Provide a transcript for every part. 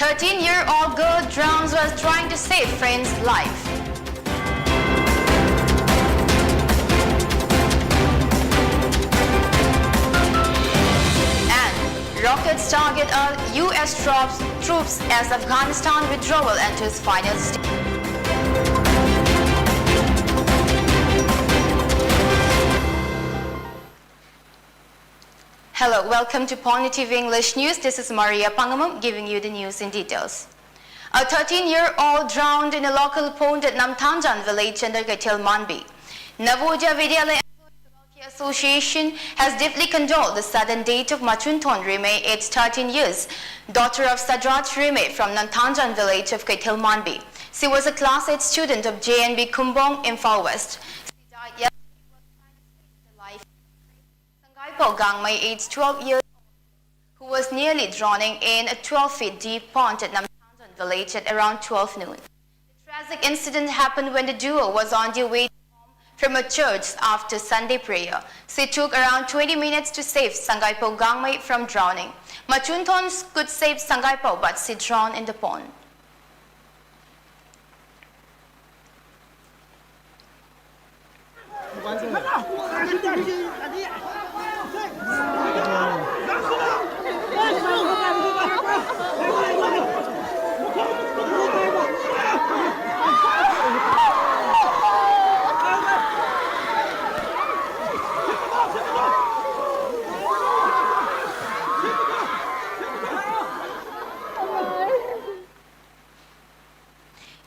13-year-old girl drowns while trying to save friend's life. And rockets target U.S. troops as Afghanistan withdrawal enters final stage. Hello, welcome to PONYTV English News. This is Maria PANGAMBAM giving you the news in details. A 13-year-old drowned in a local pond at Namthanjan village under Manbi. Navodaya Vidyalaya Association has deeply condoled the sudden death of Machunthon Rime, aged 13 years, daughter of Sadraj Rime from Namthanjan village of Manbi. She was a class 8 student of JNB Kumbong, Imphal West. She died yesterday while trying to save the life of Gangmai, aged 12 years old, who was nearly drowning in a 12-feet deep pond at Namthanjan village at around 12 noon. The tragic incident happened when the duo was on their way home from a church after Sunday prayer. She took around 20 minutes to save Sangaipo Gangmai from drowning. Machunthon could save Sangaipo, but she drowned in the pond.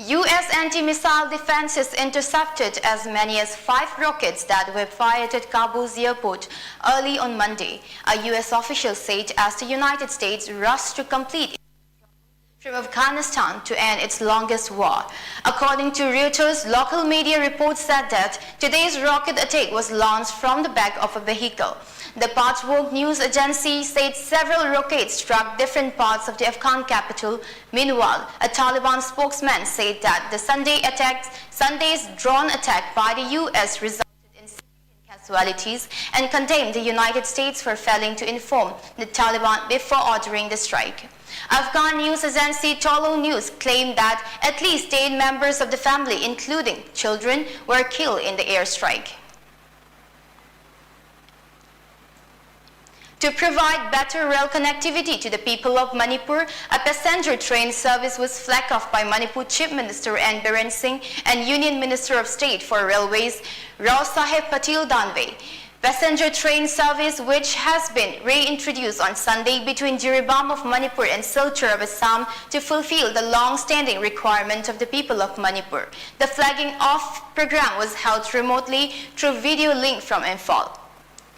U.S. anti-missile defenses intercepted as many as 5 rockets that were fired at Kabul's airport early on Monday, a U.S. official said, as the United States rushed to complete from Afghanistan to end its longest war. According to Reuters, local media reports said that today's rocket attack was launched from the back of a vehicle. The Patchwork news agency said several rockets struck different parts of the Afghan capital. Meanwhile, a Taliban spokesman said that the Sunday's drone attack by the U.S. resulted in significant casualties and condemned the United States for failing to inform the Taliban before ordering the strike. Afghan news agency Tolo News claimed that at least 10 members of the family, including children, were killed in the airstrike. To provide better rail connectivity to the people of Manipur, a passenger train service was flagged off by Manipur Chief Minister N. Biren Singh and Union Minister of State for Railways Rao Saheb Patil Danve. Passenger train service, which has been reintroduced on Sunday between Jiribam of Manipur and Silchar of Assam to fulfill the long-standing requirement of the people of Manipur. The flagging off program was held remotely through video link from Imphal.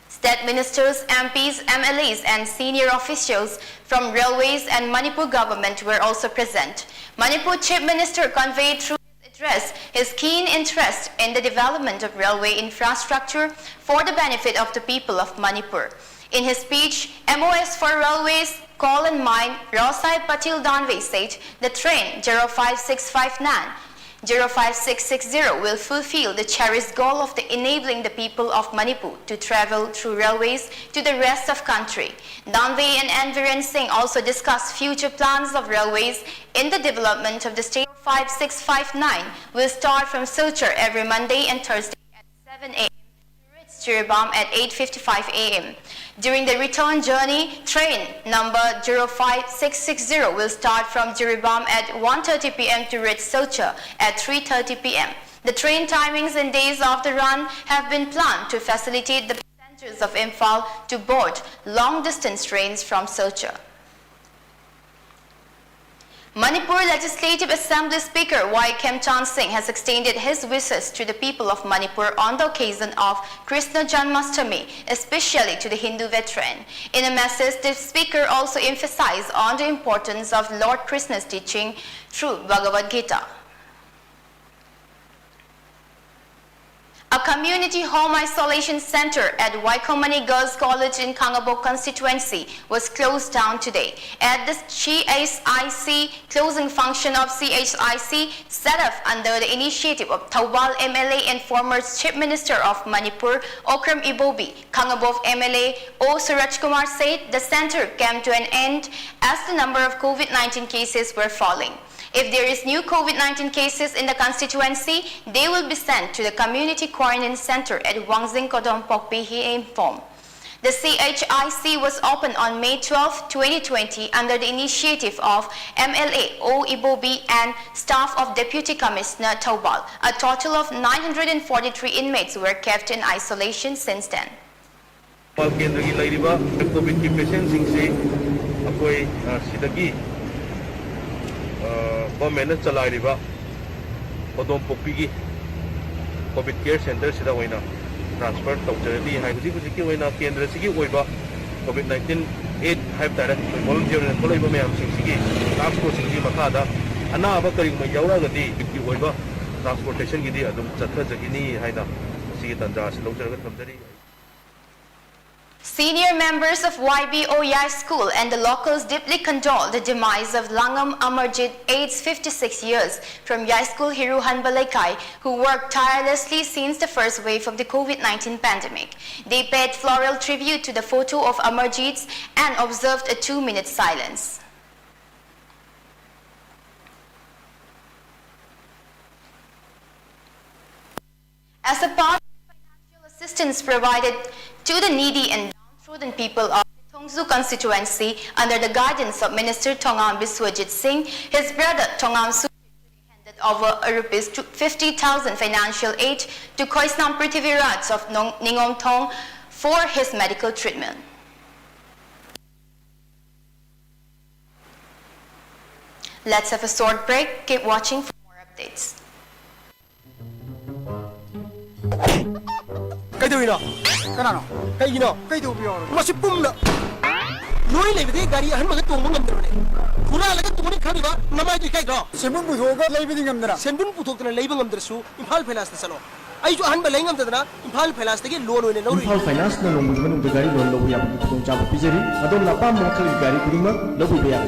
State ministers, MPs, MLAs and senior officials from railways and Manipur government were also present. Manipur Chief Minister conveyed through his address his keen interest in the development of railway infrastructure for the benefit of the people of Manipur. In his speech, MOS for Railways, Coal and Mine, Rao Saheb Patil Danve said the train 05660 will fulfill the cherished goal of enabling the people of Manipur to travel through railways to the rest of country. Danve and N. Biren Singh also discussed future plans of railways in the development of the state. 5659 will start from Silchar every Monday and Thursday at 7 a.m. to reach Jiribam at 8:55 a.m. During the return journey, train number 05660 will start from Jiribam at 1:30 p.m. to reach Silchar at 3:30 p.m. The train timings and days of the run have been planned to facilitate the passengers of Imphal to board long-distance trains from Silchar. Manipur Legislative Assembly Speaker Y. Khemchan Singh has extended his wishes to the people of Manipur on the occasion of Krishna Janmashtami, especially to the Hindu veteran. In a message, the speaker also emphasized on the importance of Lord Krishna's teaching through Bhagavad Gita. A community home isolation center at Waikomani Girls College in PANGAMBAM constituency was closed down today. At the CHIC closing function of CHIC set up under the initiative of Taubal MLA and former Chief Minister of Manipur, Okram Ibobi, PANGAMBAM MLA O. Suraj Kumar said the center came to an end as the number of COVID-19 cases were falling. If there is new COVID-19 cases in the constituency, they will be sent to the community quarantine center at Wangzing Kodompokpi, he informed. The CHIC was opened on May 12, 2020 under the initiative of MLA O. Ibobi and staff of Deputy Commissioner Taubal. A total of 943 inmates were kept in isolation since then. Government chalai Kodompokpi COVID care center sida oina transfer tawjari hai huji ki oina kendra sigi oiba COVID-19 8 have tare volunteer and follow mayam sigi task force sigi makada anaba kari ma yaura gadi ki oiba transportation gi di adum chatha jagini haina sigi tanja silojara ga thamjari. Senior members of YBO Yai School and the locals deeply condole the demise of Langam Amarjit, aged 56 years, from Yai School Hiruhan Balaikai, who worked tirelessly since the first wave of the COVID-19 pandemic. They paid floral tribute to the photo of Amarjit's and observed a 2-minute silence. As a part of financial assistance provided to the needy and downtrodden people of the Tongzu constituency under the guidance of Minister Tongam Biswajit Singh, his brother Tongam Sujit handed over a rupees 50,000 financial aid to Khoisnam Prithviraj of Ningom Thong for his medical treatment. Let's have a short break. Keep watching for more updates. Cái gì đó? Cái nào? Cái gì đó? Cái đồ biểu. Mà sắp bung đó. Lối này về gari hắn mà cái tuồng ngầm được này. Pura là cái tuồng này khá đi ba. Năm ai cái đó? Sembun bút thuộc lấy về ngầm được. Sembun bút thuộc lấy về ngầm được su. Imphal Finance salo. Ai cho hắn mà lấy ngầm được na? Imphal Finance cái loan rồi này. Imphal Finance na long mình được gari loan lâu ya bút thuộc chạm pizeri. Adon lapa mo khali gari kuri ma lâu bị ya.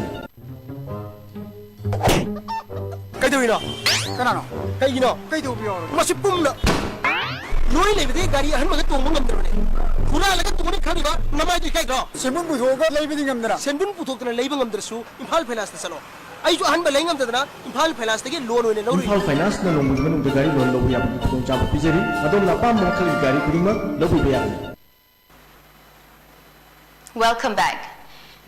Cái gì đó? Cái nào? Cái gì đó? Cái đồ biểu. Mà sắp bung đó. Lối này về gari hắn mà cái tuồng ngầm được này. Pura là cái tuồng này khá đi ba. Năm ai cái đó? Sembun bút thuộc lấy về ngầm được. Sembun bút thuộc lấy về ngầm được su. Imphal Finance salo. Ai cho hắn mà lấy ngầm được na? Imphal Finance cái loan rồi này. Imphal Finance na long mình được gari loan lâu ya bút thuộc chạm pizeri. Adon lapa mo khali gari kuri ma lâu bị ya. Welcome back.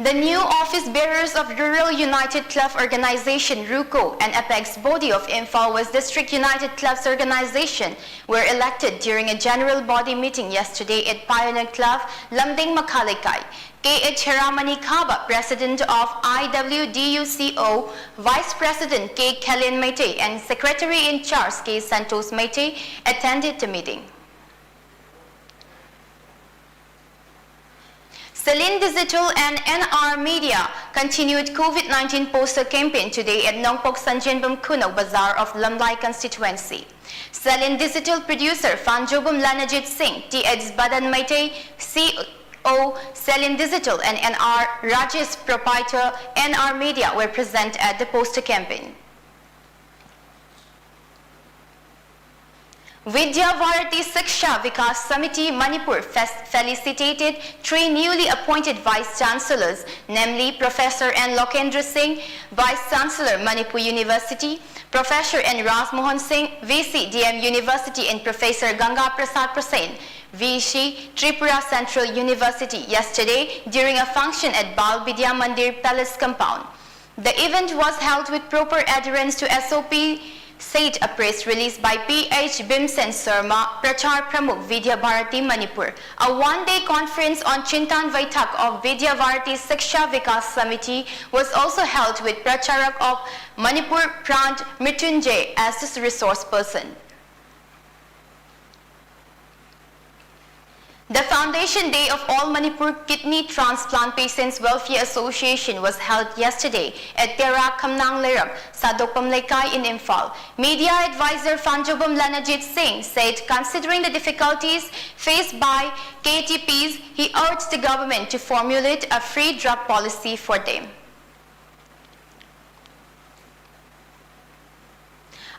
The new office bearers of Rural United Club Organization (RUCO) and apex body of Imphal West District United Clubs Organization were elected during a general body meeting yesterday at Pioneer Club, Lamding Makalikai. K.H. Haramani Khaba, President of IWDUCO, Vice President K. Kellen Meite and Secretary in Charge K. Santos Meite attended the meeting. Celine Digital and NR Media continued COVID-19 poster campaign today at Nongpok Sanjenbam Kuno Bazaar of Lamlai constituency. Celine Digital producer Fanjobum Lanajit Singh, TX Badan Maite, CEO Celine Digital and NR Rajesh proprietor NR Media were present at the poster campaign. Vidya Varati Siksha Vikas Samiti Manipur felicitated 3 newly appointed Vice Chancellors, namely Professor N. Lokendra Singh, Vice Chancellor Manipur University, Professor N. Ras Mohan Singh, VC DM University and Professor Ganga Prasad Prasen, VC Tripura Central University yesterday during a function at Bal Vidya Mandir Palace compound. The event was held with proper adherence to SOP, said a press release by P.H. Bimsen Sarma, Prachar Pramukh Vidya Bharati Manipur. A one-day conference on Chintan Vaitak of Vidya Bharati Siksha Vikas Samiti was also held with Pracharak of Manipur Prant Mrityunjay as the resource person. The Foundation Day of All Manipur Kidney Transplant Patients Welfare Association was held yesterday at Tera Khamnang Lerap, Sadokpam Lekai in Imphal. Media advisor PANGAMBAM Lanajit Singh said considering the difficulties faced by KTPs, he urged the government to formulate a free drug policy for them.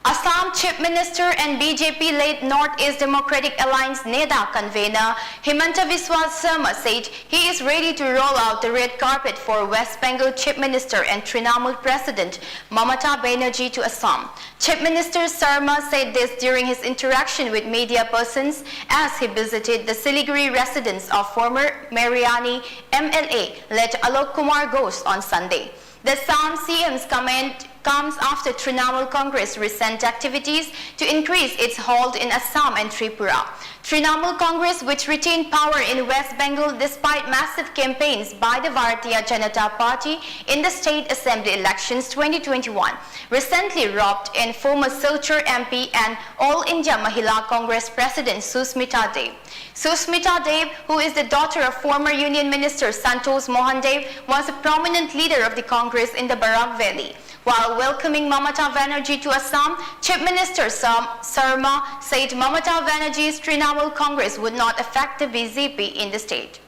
Assam Chief Minister and BJP-led North-East Democratic Alliance NEDA convener Himanta Biswa Sarma said he is ready to roll out the red carpet for West Bengal Chief Minister and Trinamool President Mamata Banerjee to Assam. Chief Minister Sarma said this during his interaction with media persons as he visited the Siliguri residence of former Mariani MLA led Alok Kumar Ghosh on Sunday. The Assam CM's comment comes after Trinamool Congress recent activities to increase its hold in Assam and Tripura. Trinamool Congress, which retained power in West Bengal despite massive campaigns by the Bharatiya Janata Party in the State Assembly elections 2021, recently roped in former Silchar MP and All India Mahila Congress President Susmita Dev. Susmita Dev, who is the daughter of former Union Minister Santosh Mohan Dev, was a prominent leader of the Congress in the Barak Valley. While welcoming Mamata Banerjee to Assam, Chief Minister Sarma said Mamata Banerjee's Trinamool Congress would not affect the BJP in the state.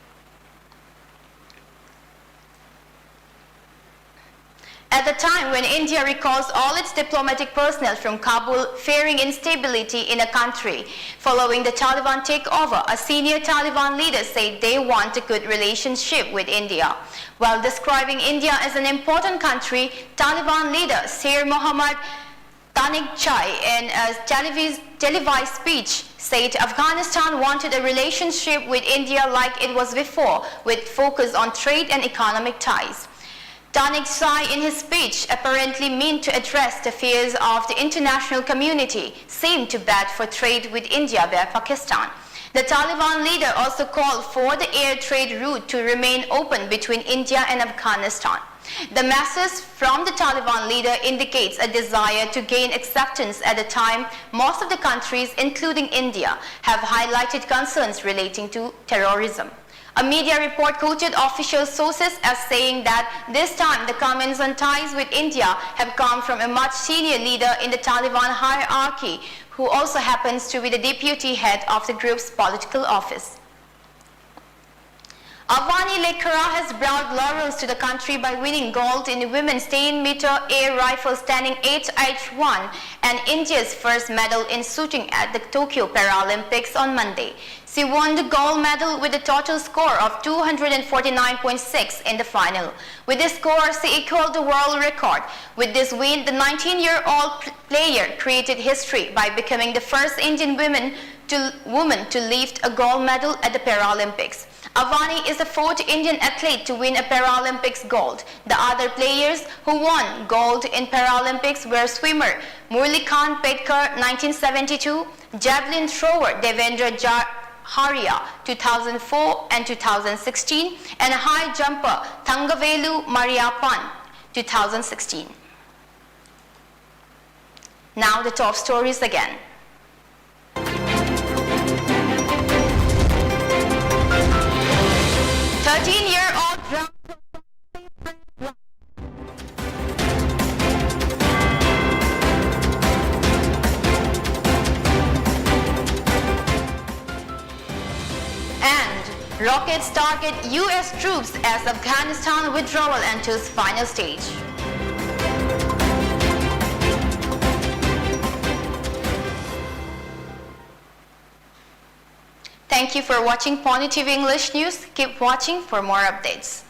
At the time when India recalls all its diplomatic personnel from Kabul fearing instability in a country following the Taliban takeover, a senior Taliban leader said they want a good relationship with India. While describing India as an important country, Taliban leader Sir Mohammad Tanikchai in a televised speech said Afghanistan wanted a relationship with India like it was before, with focus on trade and economic ties. Tanikchai in his speech apparently meant to address the fears of the international community seemed to bat for trade with India via Pakistan. The Taliban leader also called for the air trade route to remain open between India and Afghanistan. The message from the Taliban leader indicates a desire to gain acceptance at a time most of the countries, including India, have highlighted concerns relating to terrorism. A media report quoted official sources as saying that this time the comments on ties with India have come from a much senior leader in the Taliban hierarchy, who also happens to be the deputy head of the group's political office. Avani Lekhara has brought laurels to the country by winning gold in the women's 10-meter air rifle standing 8H1 and India's first medal in shooting at the Tokyo Paralympics on Monday. She won the gold medal with a total score of 249.6 in the final. With this score, she equaled the world record. With this win, the 19-year-old player created history by becoming the first Indian woman to lift a gold medal at the Paralympics. Avani is the fourth Indian athlete to win a Paralympics gold. The other players who won gold in Paralympics were swimmer Murlikant Pedkar 1972, javelin thrower Devendra Haria 2004 and 2016, and high jumper Thangavelu Mariappan 2016. Now the top stories again. 13-year-old drowned. And rockets target U.S. troops as Afghanistan withdrawal enters final stage. Thank you for watching PONYTV English News. Keep watching for more updates.